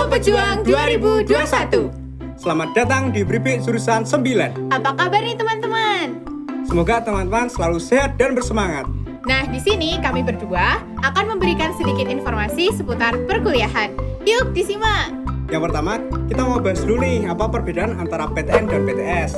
Halo Pejuang 2021. Selamat datang di Bribik Jurusan 9. Apa kabar nih teman-teman? Semoga teman-teman selalu sehat dan bersemangat. Nah, di sini kami berdua akan memberikan sedikit informasi seputar perkuliahan. Yuk disimak. Yang pertama, kita mau bahas dulu nih apa perbedaan antara PTN dan PTS.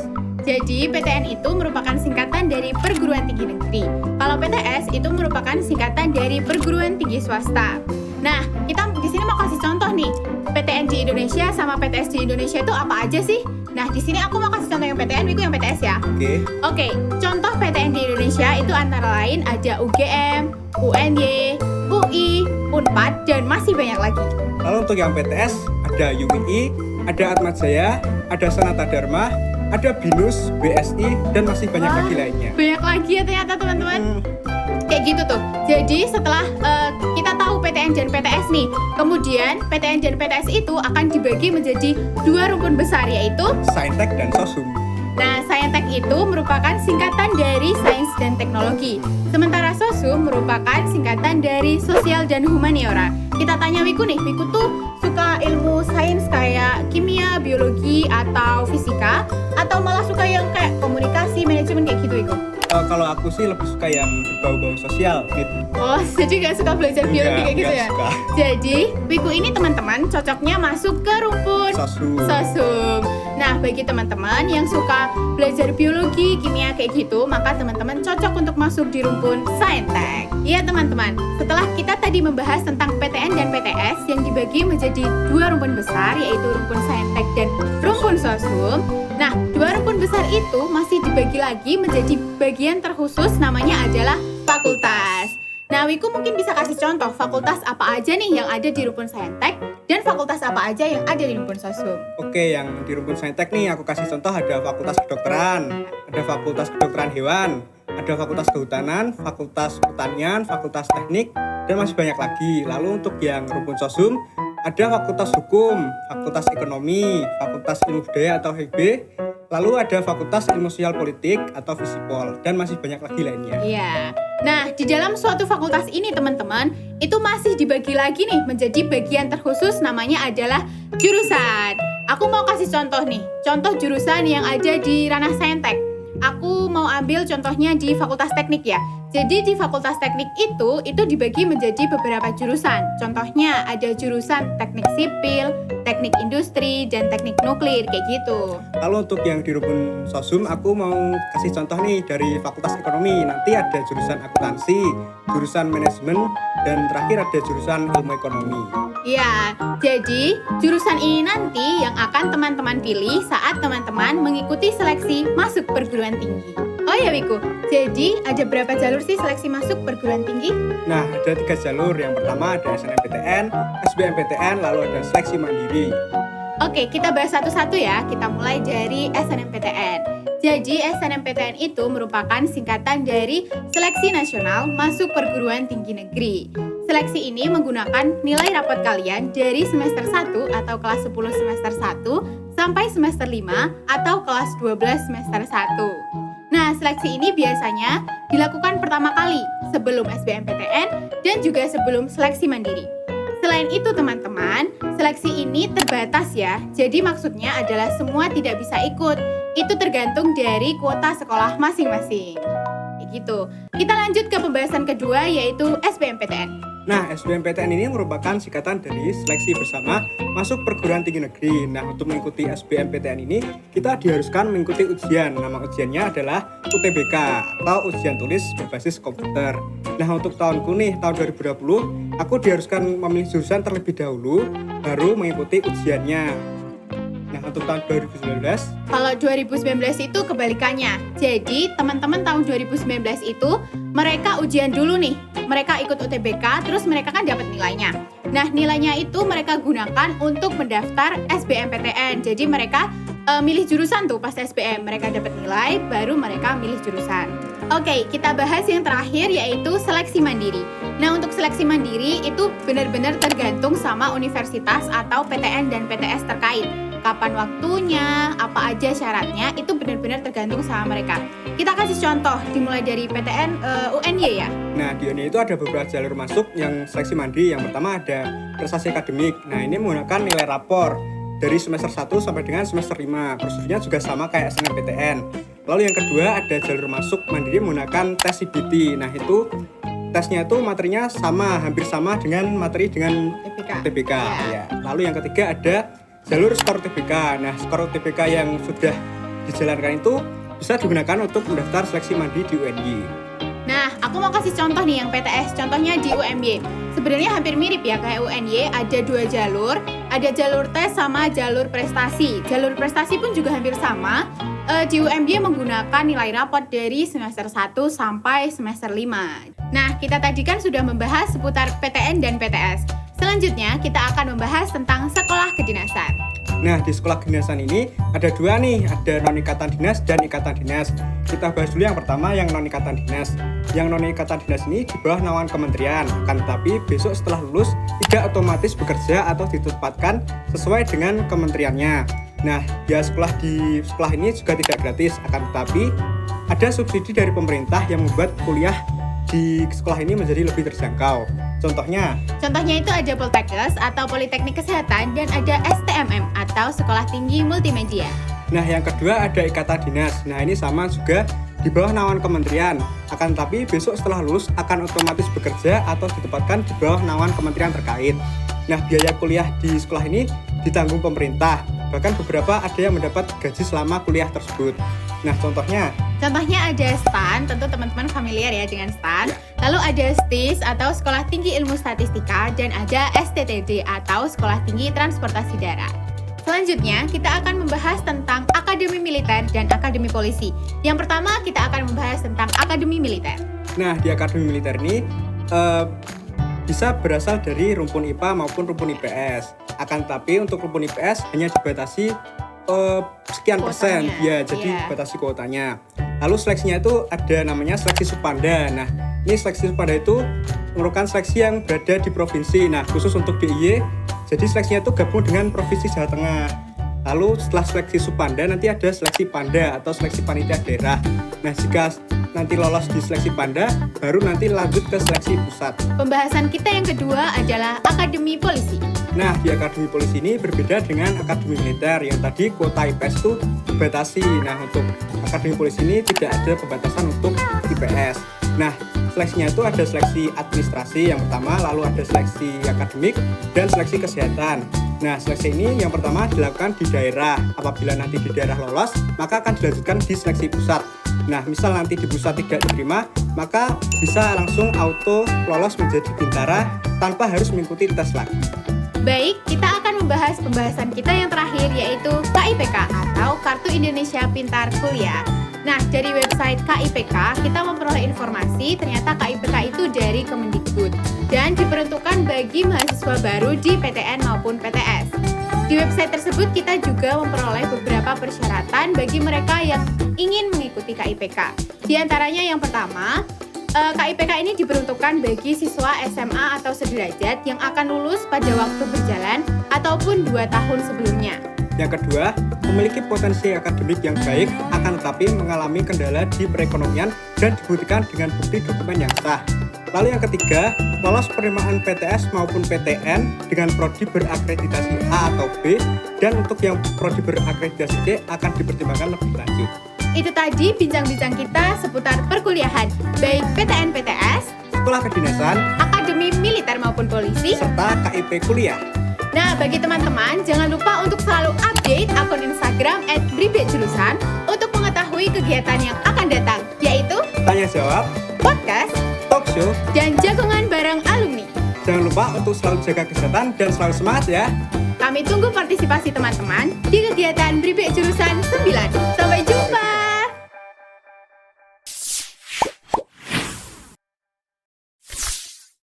Jadi, PTN itu merupakan singkatan dari perguruan tinggi negeri. Kalau PTS itu merupakan singkatan dari perguruan tinggi swasta. Nah, kita di sini mau kasih contoh nih. PTN di Indonesia sama PTS di Indonesia itu apa aja sih? Nah, di sini aku mau kasih contoh yang PTN, Wiku yang PTS ya. Oke, contoh PTN di Indonesia itu antara lain ada UGM, UNY, UI, Unpad, dan masih banyak lagi. Lalu untuk yang PTS, ada UII, ada Atmajaya, ada Sanata Dharma, ada BINUS, BSI, dan masih banyak lagi lainnya. Banyak lagi ya ternyata teman-teman. Kayak gitu tuh. Jadi setelah kita tahu PTN dan PTS nih, kemudian PTN dan PTS itu akan dibagi menjadi dua rumpun besar, yaitu Saintek dan Sosum. Nah, Saintek itu merupakan singkatan dari Sains dan Teknologi. Sementara Sosum merupakan singkatan dari Sosial dan Humaniora. Kita tanya Wiku nih, Wiku tuh suka ilmu sains kayak kimia, biologi, atau fisika, atau malah suka yang kayak komunikasi, manajemen kayak gitu Wiku? Kalau aku sih lebih suka yang berbau-bau sosial gitu. Oh, jadi gak suka belajar biologi kayak gitu ya? Suka. Jadi, Wiku ini teman-teman cocoknya masuk ke rumpun Sosum. Nah, bagi teman-teman yang suka belajar biologi, kimia kayak gitu, maka teman-teman cocok untuk masuk di rumpun Saintek. Iya teman-teman, setelah kita tadi membahas tentang PTN dan PTS yang dibagi menjadi dua rumpun besar, yaitu rumpun Saintek dan rumpun Sosum. Nah, dua rumpun besar itu masih dibagi lagi menjadi bagian terkhusus, namanya adalah fakultas. Nah, Wiku mungkin bisa kasih contoh fakultas apa aja nih yang ada di rumpun Saintek dan fakultas apa aja yang ada di rumpun Sosum. Oke, yang di rumpun Saintek nih aku kasih contoh ada Fakultas Kedokteran, ada Fakultas Kedokteran Hewan, ada Fakultas Kehutanan, Fakultas Pertanian, Fakultas Teknik, dan masih banyak lagi. Lalu untuk yang rumpun Sosum, ada Fakultas Hukum, Fakultas Ekonomi, Fakultas Ilmu Budaya atau FIB, lalu ada Fakultas Ilmu Sosial Politik atau FISIPOL, dan masih banyak lagi lainnya. Iya. Nah, di dalam suatu fakultas ini teman-teman, itu masih dibagi lagi nih menjadi bagian terkhusus, namanya adalah jurusan. Aku mau kasih contoh nih, contoh jurusan yang ada di ranah Saintek. Aku mau ambil contohnya di Fakultas Teknik ya. Jadi di Fakultas Teknik itu dibagi menjadi beberapa jurusan. Contohnya ada jurusan Teknik Sipil, Teknik Industri, dan Teknik Nuklir kayak gitu. Lalu untuk yang di rumpun Sosum, aku mau kasih contoh nih dari Fakultas Ekonomi. Nanti ada jurusan akuntansi, jurusan manajemen, dan terakhir ada jurusan ilmu ekonomi. Iya, jadi jurusan ini nanti yang akan teman-teman pilih saat teman-teman mengikuti seleksi masuk perguruan tinggi. Oh ya Wiku, jadi ada berapa jalur sih seleksi masuk perguruan tinggi? Nah, ada 3 jalur. Yang pertama ada SNMPTN, SBMPTN, lalu ada seleksi mandiri. Oke, kita bahas satu-satu ya. Kita mulai dari SNMPTN. Jadi SNMPTN itu merupakan singkatan dari Seleksi Nasional Masuk Perguruan Tinggi Negeri. Seleksi ini menggunakan nilai rapot kalian dari semester 1 atau kelas 10 semester 1 sampai semester 5 atau kelas 12 semester 1. Nah, seleksi ini biasanya dilakukan pertama kali sebelum SBMPTN dan juga sebelum seleksi mandiri. Selain itu teman-teman, seleksi ini terbatas ya. Jadi maksudnya adalah semua tidak bisa ikut. Itu tergantung dari kuota sekolah masing-masing. Kayak gitu. Kita lanjut ke pembahasan kedua yaitu SBMPTN. Nah, SBMPTN ini merupakan singkatan dari Seleksi Bersama Masuk Perguruan Tinggi Negeri. Nah, untuk mengikuti SBMPTN ini, kita diharuskan mengikuti ujian. Nama ujiannya adalah UTBK atau Ujian Tulis Berbasis Komputer. Nah, untuk tahunku nih, tahun 2020, aku diharuskan memilih jurusan terlebih dahulu, baru mengikuti ujiannya. Nah, untuk tahun 2019? Kalau 2019 itu kebalikannya. Jadi, teman-teman tahun 2019 itu mereka ujian dulu nih. Mereka ikut UTBK, terus mereka kan dapat nilainya. Nah, nilainya itu mereka gunakan untuk mendaftar SBMPTN. Jadi, mereka milih jurusan tuh pas SBM. Mereka dapat nilai, baru mereka milih jurusan. Oke, kita bahas yang terakhir yaitu seleksi mandiri. Nah, untuk seleksi mandiri itu benar-benar tergantung sama universitas atau PTN dan PTS terkait. Kapan waktunya, apa aja syaratnya, itu benar-benar tergantung sama mereka. Kita kasih contoh, dimulai dari PTN UNY ya. Nah, di UNY itu ada beberapa jalur masuk yang seleksi mandiri. Yang pertama ada prestasi akademik. Nah, ini menggunakan nilai rapor dari semester 1 sampai dengan semester 5. Prosedurnya juga sama kayak SNMPTN. Lalu yang kedua ada jalur masuk mandiri menggunakan tes CBT. Nah, itu tesnya itu materinya sama, hampir sama dengan materi dengan UTBK. Ya. Lalu yang ketiga ada jalur skor UTBK. Nah, skor UTBK yang sudah dijalankan itu bisa digunakan untuk mendaftar seleksi mandiri di UNY. Nah, aku mau kasih contoh nih yang PTS, contohnya di UMY. Sebenarnya hampir mirip ya kayak UNY, ada 2 jalur, ada jalur tes sama jalur prestasi. Jalur prestasi pun juga hampir sama. Di UMY menggunakan nilai raport dari semester 1 sampai semester 5. Nah, kita tadi kan sudah membahas seputar PTN dan PTS. Selanjutnya, kita akan membahas tentang sekolah kedinasan. Nah, di sekolah kedinasan ini ada 2 nih, ada non-ikatan dinas dan ikatan dinas. Kita bahas dulu yang pertama, yang non-ikatan dinas. Yang non-ikatan dinas ini di bawah naungan kementerian, akan tetapi besok setelah lulus tidak otomatis bekerja atau ditempatkan sesuai dengan kementeriannya. Nah, biaya sekolah di sekolah ini juga tidak gratis, akan tetapi ada subsidi dari pemerintah yang membuat kuliah di sekolah ini menjadi lebih terjangkau. Contohnya itu ada Poltekkes atau Politeknik Kesehatan dan ada STMM atau Sekolah Tinggi Multimedia. Nah, yang kedua ada ikatan dinas. Nah, ini sama juga di bawah naungan kementerian. Akan tapi besok setelah lulus akan otomatis bekerja atau ditempatkan di bawah naungan kementerian terkait. Nah, biaya kuliah di sekolah ini ditanggung pemerintah. Bahkan beberapa ada yang mendapat gaji selama kuliah tersebut. Nah, contohnya ada STAN, tentu teman-teman familiar ya dengan STAN. Lalu ada STIS atau Sekolah Tinggi Ilmu Statistika dan ada STTD atau Sekolah Tinggi Transportasi Darat. Selanjutnya, kita akan membahas tentang Akademi Militer dan Akademi Polisi. Yang pertama, kita akan membahas tentang Akademi Militer. Nah, di Akademi Militer ini bisa berasal dari rumpun IPA maupun rumpun IPS. Akan tapi untuk rumpun IPS hanya dibatasi sekian persen, ya, jadi dibatasi kuotanya. Lalu seleksinya itu ada namanya seleksi Supanda. Nah, ini seleksi Supanda itu merupakan seleksi yang berada di provinsi. Nah, khusus untuk DIY, jadi seleksinya itu gabung dengan Provinsi Jawa Tengah. Lalu setelah seleksi Supanda nanti ada seleksi Panda atau seleksi panitia daerah. Nah, jika nanti lolos di seleksi Panda, baru nanti lanjut ke seleksi pusat. Pembahasan kita yang kedua adalah Akademi Polisi. Nah, di Akademi Polisi ini berbeda dengan Akademi Militer yang tadi kuota IPS itu dibatasi. Nah, untuk Akademi Polisi ini tidak ada pembatasan untuk IPS. Nah, seleksinya itu ada seleksi administrasi yang pertama, lalu ada seleksi akademik, dan seleksi kesehatan. Nah, seleksi ini yang pertama dilakukan di daerah. Apabila nanti di daerah lolos, maka akan dilanjutkan di seleksi pusat. Nah, misal nanti di pusat tidak diterima, maka bisa langsung auto lolos menjadi bintara tanpa harus mengikuti tes lagi. Baik, kita akan membahas pembahasan kita yang terakhir yaitu KIPK atau Kartu Indonesia Pintar Kuliah. Nah, dari website KIPK kita memperoleh informasi ternyata KIPK itu dari Kemendikbud dan diperuntukkan bagi mahasiswa baru di PTN maupun PTS. Di website tersebut kita juga memperoleh beberapa persyaratan bagi mereka yang ingin mengikuti KIPK. Di antaranya yang pertama, KIPK ini diperuntukkan bagi siswa SMA atau sederajat yang akan lulus pada waktu berjalan ataupun 2 tahun sebelumnya. Yang kedua, memiliki potensi akademik yang baik akan tetapi mengalami kendala di perekonomian dan dibuktikan dengan bukti dokumen yang sah. Lalu yang ketiga, lolos penerimaan PTS maupun PTN dengan prodi berakreditasi A atau B, dan untuk yang prodi berakreditasi C akan dipertimbangkan lebih lanjut. Itu tadi bincang-bincang kita seputar perkuliahan, baik PTN PTS, Sekolah Kedinasan, Akademi Militer maupun Polisi, serta KIP Kuliah. Nah, bagi teman-teman, jangan lupa untuk selalu update akun Instagram @bribekjurusan untuk mengetahui kegiatan yang akan datang, yaitu Tanya jawab, podcast, talk show, dan jagongan bareng alumni. Jangan lupa untuk selalu jaga kesehatan dan selalu semangat ya. Kami tunggu partisipasi teman-teman di kegiatan Bribek Jurusan 9.